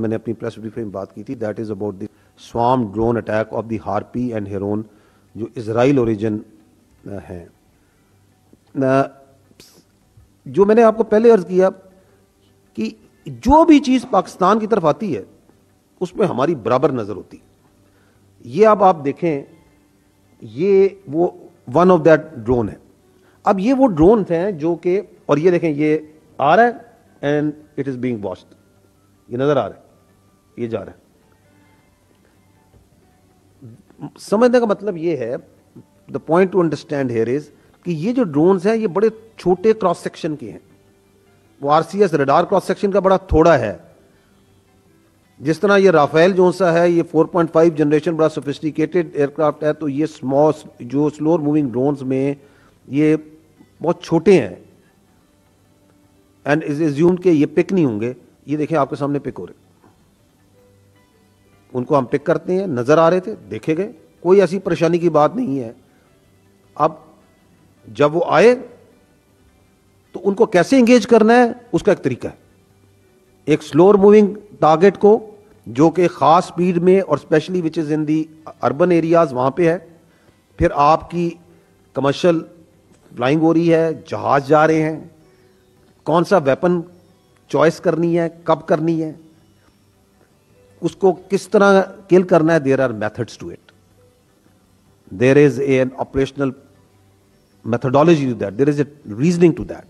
میں نے اپنی پریس بریفنگ میں بات کی تھی. That is about the swarm drone attack of the Harpy and Heron جو اسرائیل اوریجن ہیں. جو میں نے آپ کو پہلے عرض کیا کہ جو بھی چیز پاکستان کی طرف آتی ہے اس میں ہماری برابر نظر ہوتی. یہ اب آپ دیکھیں یہ وہ ون آف دیٹ ڈرون ہے. اب یہ وہ ڈرونز ہیں جو کہ اور یہ دیکھیں یہ آ رہا ہے اینڈ اٹ از بینگ واسڈ. یہ نظر آ رہا ہے یہ جا رہا ہے. سمجھنے کا مطلب یہ ہے the point to understand here is کہ یہ جو ڈرونز ہیں یہ بڑے چھوٹے کراس سیکشن کے ہیں. وہ R C S radar cross section کا بڑا تھوڑا ہے. جس طرح یہ رافیل جو سا ہے یہ 4.5 جنریشن بڑا سوفسٹیکیٹڈ ایئر کرافٹ ہے, تو یہ جو سلور موونگ ڈرونز میں یہ بہت چھوٹے ہیں اینڈ از ایزیومڈ کہ یہ پک نہیں ہوں گے. یہ دیکھیں آپ کے سامنے پک ہو رہے, ان کو ہم پک کرتے ہیں, نظر آ رہے تھے, دیکھے گئے, کوئی ایسی پریشانی کی بات نہیں ہے. اب جب وہ آئے تو ان کو کیسے انگیج کرنا ہے اس کا ایک طریقہ ہے. ایک سلور موونگ ٹارگٹ کو جو کہ خاص سپیڈ میں اور اسپیشلی وچ از ان دی اربن ایریاز وہاں پہ ہے, پھر آپ کی کمرشل فلائنگ ہو رہی ہے, جہاز جا رہے ہیں, کون سا ویپن چوائس کرنی ہے, کب کرنی ہے, اس کو کس طرح کل کرنا ہے. There are methods to it, there is an operational methodology to that, there is a reasoning to that.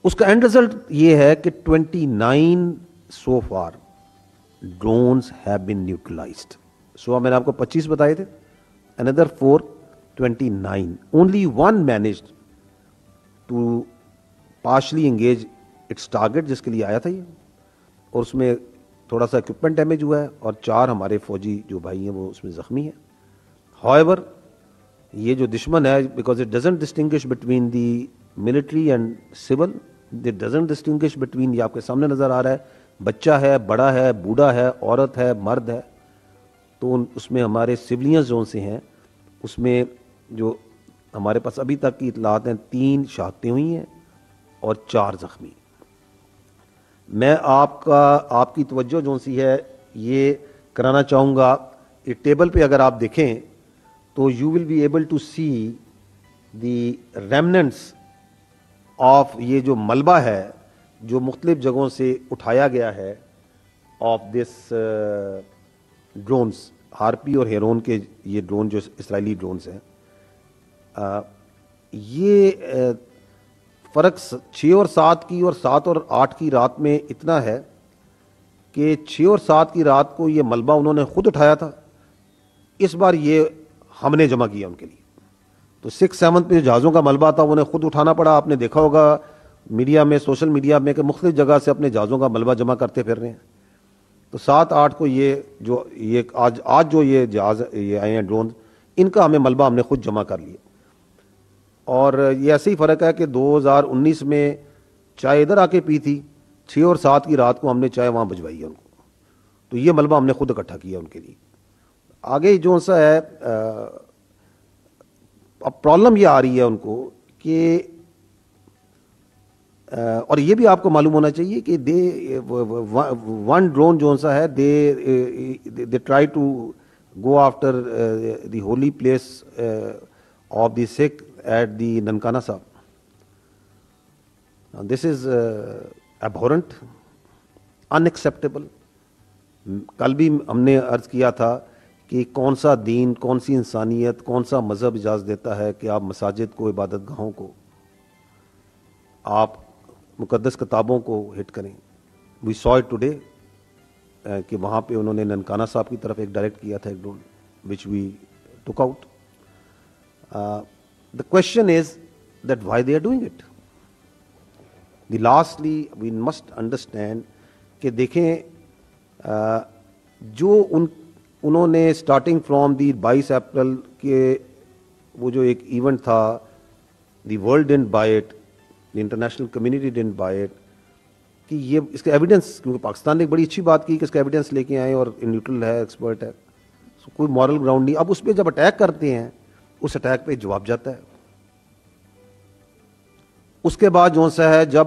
اس کا اینڈ ریزلٹ یہ ہے کہ 29 so far drones have been neutralised. So میں نے آپ کو 25 بتائے تھے, another 4, 29. Only one managed to partially engage its target جس کے لیے آیا تھا یہ, اور اس میں تھوڑا سا اکوپمنٹ ڈیمیج ہوا ہے, اور 4 ہمارے فوجی جو بھائی ہیں وہ اس میں زخمی ہیں. However, یہ جو دشمن ہے because it doesn't distinguish between the military and civil, it doesn't distinguish between, یہ آپ کے سامنے نظر آ رہا ہے, بچہ ہے, بڑا ہے, بوڑھا ہے, عورت ہے, مرد ہے. تو اس میں ہمارے سویلینز جو سے ہیں اس میں جو ہمارے پاس ابھی تک کی اطلاعات ہیں 3 شہادتیں ہوئی ہیں اور 4 زخمی. میں آپ کی توجہ جو سی ہے یہ کرانا چاہوں گا, یہ ٹیبل پہ اگر آپ دیکھیں تو you will be able to see the remnants of یہ جو ملبہ ہے جو مختلف جگہوں سے اٹھایا گیا ہے آف دس ڈرونز, ہارپی اور ہیرون کے یہ ڈرون جو اسرائیلی ڈرونز ہیں. یہ فرق 6 اور 7 کی اور 7 اور 8 کی رات میں اتنا ہے کہ 6 اور 7 کی رات کو یہ ملبہ انہوں نے خود اٹھایا تھا, اس بار یہ ہم نے جمع کیا ان کے لیے. تو 6-7 پہ جو جہازوں کا ملبہ تھا انہیں خود اٹھانا پڑا. آپ نے دیکھا ہوگا میڈیا میں, سوشل میڈیا میں, کہ مختلف جگہ سے اپنے جہازوں کا ملبہ جمع کرتے پھر رہے ہیں. تو 7-8 کو یہ آج جو یہ جہاز یہ آئے ہیں ڈرون, ان کا ہمیں ملبہ ہم نے خود جمع کر لیا. اور یہ ایسے ہی فرق ہے کہ 2019 میں چائے ادھر آ کے پی تھی, 6 اور 7 کی رات کو ہم نے چائے وہاں بھجوائی ہے ان کو. تو یہ ملبہ ہم نے خود اکٹھا کیا ان کے لیے. آگے جو سا ہے اب پرابلم یہ آ رہی ہے ان کو کہ اور یہ بھی آپ کو معلوم ہونا چاہیے کہ ون ڈرون جو سا ہے they try to go after the holy place of the Sikh at the Nankana Sahib. This is abhorrent, unacceptable. کل بھی ہم نے عرض کیا تھا کہ کون سا دین, کون سی انسانیت, کون سا مذہب اجازت دیتا ہے کہ آپ مساجد کو, عبادت گاہوں کو, آپ مقدس کتابوں کو ہٹ کریں. وی saw it today کہ وہاں پہ انہوں نے ننکانہ صاحب کی طرف ایک ڈائریکٹ کیا تھا ایک drone which we took out. The question is that why they are doing it. Lastly we must understand کہ دیکھیں جو انہوں نے اسٹارٹنگ فرام دی 22 اپریل کے وہ جو ایک ایونٹ تھا, دی world didn't by it, the international community didn't by it, کہ یہ اس کا ایویڈنس, کیونکہ پاکستان نے ایک بڑی اچھی بات کی کہ اس کا ایویڈنس لے کے آئے اور نیوٹرل ہے, ایکسپرٹ ہے, کوئی مورل گراؤنڈ نہیں. اب اس پہ جب اٹیک کرتے ہیں اس اٹیک پہ جواب جاتا ہے. اس کے بعد جو سا ہے جب